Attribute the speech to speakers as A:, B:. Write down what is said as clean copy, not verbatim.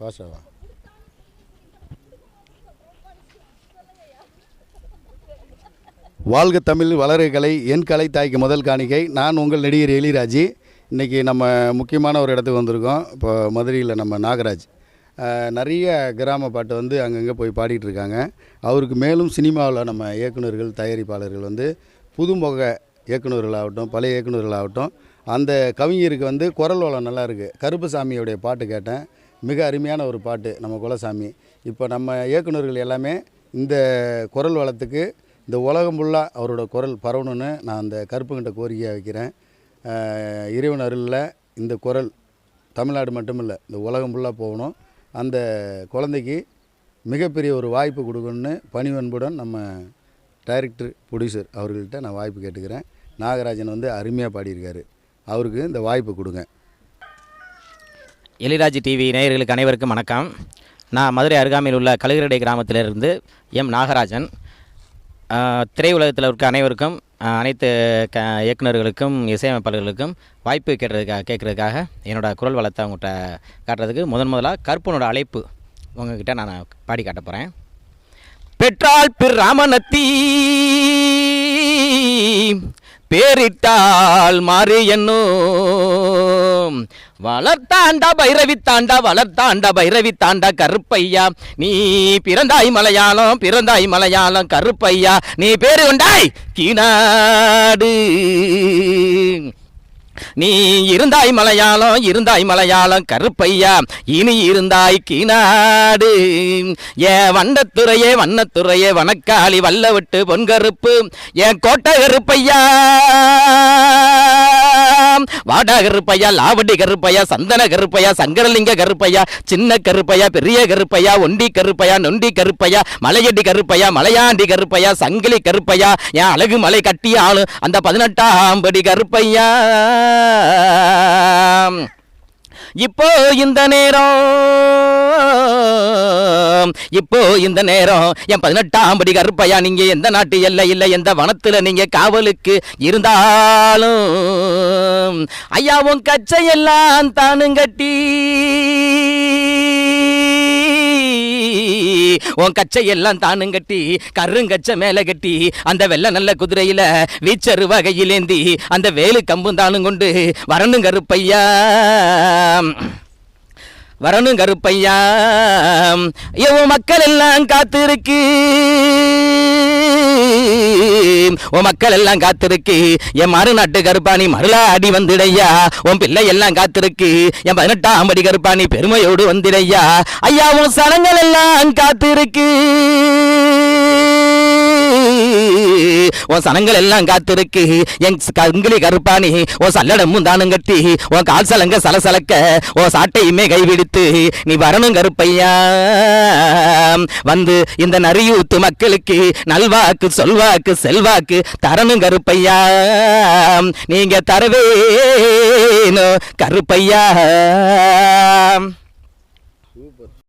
A: பாஷாவா? வாழ்க தமிழ், வளர கலை, என் கலை தாய்க்கு முதல் காணிக்கை. நான் உங்கள் நடிகர் எழிராஜ். இன்றைக்கி நம்ம முக்கியமான ஒரு இடத்துக்கு வந்திருக்கோம். இப்போ மதுரையில் நம்ம நாகராஜ் நிறைய கிராம பாட்டு வந்து அங்கங்கே போய் பாடிட்டு இருக்காங்க. அவருக்கு மேலும் சினிமாவில் நம்ம இயக்குநர்கள், தயாரிப்பாளர்கள் வந்து புதுமுக இயக்குநர்களாகட்டும், பழைய இயக்குநர்களாகட்டும், அந்த கவிஞருக்கு வந்து குரல் வளம் நல்லா இருக்குது. கருப்புசாமியோடைய பாட்டு கேட்டேன், மிக அருமையான ஒரு பாட்டு. நம்ம குலசாமி இப்போ நம்ம இயக்குநர்கள் எல்லாமே இந்த குரல் வளத்துக்கு இந்த உலகம் ஃபுல்லாக அவரோட குரல் பரவணுன்னு நான் அந்த கருப்புங்கிட்ட கோரிக்கையாக வைக்கிறேன். இறைவன் அருளில் இந்த குரல் தமிழ்நாடு மட்டுமில்லை, இந்த உலகம் ஃபுல்லாக போகணும். அந்த குழந்தைக்கு மிகப்பெரிய ஒரு வாய்ப்பு கொடுக்கணுன்னு பணிவன்புடன் நம்ம டைரக்டர், ப்ரொடியூசர் அவர்கள்ட்ட நான் வாய்ப்பு கேட்டுக்கிறேன். நாகராஜன் வந்து அருமையாக பாடியிருக்காரு, அவருக்கு இந்த வாய்ப்பு கொடுங்க.
B: எழிராஜ் டிவி நேயர்களுக்கு அனைவருக்கும் வணக்கம். நான் மதுரை அருகாமையில் உள்ள கழுகரடை கிராமத்திலிருந்து எம் நாகராஜன். திரையுலகத்தில் இருக்க அனைவருக்கும், அனைத்து இயக்குநர்களுக்கும், இசையமைப்பாளர்களுக்கும் வாய்ப்பு கேட்குறதுக்காக என்னோடய குரல் வளத்தை அவங்ககிட்ட காட்டுறதுக்கு முதலாக கருப்பனோட அழைப்பு உங்ககிட்ட நான் பாடி காட்ட போகிறேன். பெற்றால் பிராமணத்தி பேரிட்டால் மாறி என்னும் வளர்த்தாண்டா பைரவி தாண்டா, வளர்த்தாண்டா பைரவி தாண்டா கருப்பையா, நீ பிறந்தாய் மலையாளம் கருப்பையா, நீ பேரு கொண்டாய் கீநாடு, நீ இருந்தாய் மலையாளம் கருப்பையா, இனி இருந்தாய் கீநாடு. ஏன் வண்ணத்துறையே வனக்காளி வல்ல விட்டு பொன்கருப்பு, என் கோட்டை கருப்பையா, வாடா கருப்பையா, லாவடி கருப்பையா, சந்தன கருப்பையா, சங்கரலிங்க கருப்பையா, சின்ன கருப்பையா, பெரிய கருப்பையா, ஒண்டி கருப்பையா, நொண்டி கருப்பையா, மலையடி கருப்பையா, மலையாண்டி கருப்பையா, சங்கிலி கருப்பையா, என் அழகு மலை கட்டி ஆளு அந்த 18ஆம் படி கருப்பையா. இப்போ இந்த நேரம் என் 18ஆம் படி கருப்பையா, நீங்க எந்த நாட்டு எல்லை இல்லை, எந்த வனத்துல நீங்க காவலுக்கு இருந்தாலும் ஐயா உன் கச்சையெல்லாம் தானுங்கட்டி, உன் கச்சையெல்லாம் தானுங்கட்டி, கருங்கச்சை மேல கட்டி, அந்த வெள்ள நல்ல குதிரையில வீச்சரு வகையிலேந்தி, அந்த வேலு கம்பும் தானும் கொண்டு வரணும் கருப்பையா, உன் மக்கள் எல்லாம் காத்திருக்கு, உன் மக்கள் எல்லாம் காத்திருக்கு, என் மறுநாட்டு கருப்பாணி மருளாடி வந்துடையா, உன் பிள்ளை எல்லாம் காத்திருக்கு, என் 18ஆம் படி கருப்பாணி பெருமையோடு வந்துடையா, ஐயா உன் சனங்கள் எல்லாம் காத்திருக்கு, உன் சனங்கள் எல்லாம் காத்திருக்கு, என் கங்கிலி கருப்பாணி உன் சல்லடமும் தானும் கட்டி, உன் கால் சலங்க சலசலக்க உன் சாட்டையுமே கைவிடுத்து, நீ வரணும் கருப்பையா, வந்து இந்த நரியூத்து மக்களுக்கு நல்வாக்கு சொல்வாக்கு செல்வாக்கு தரணும் கருப்பையா, நீங்க தரவேணும் கருப்பையா.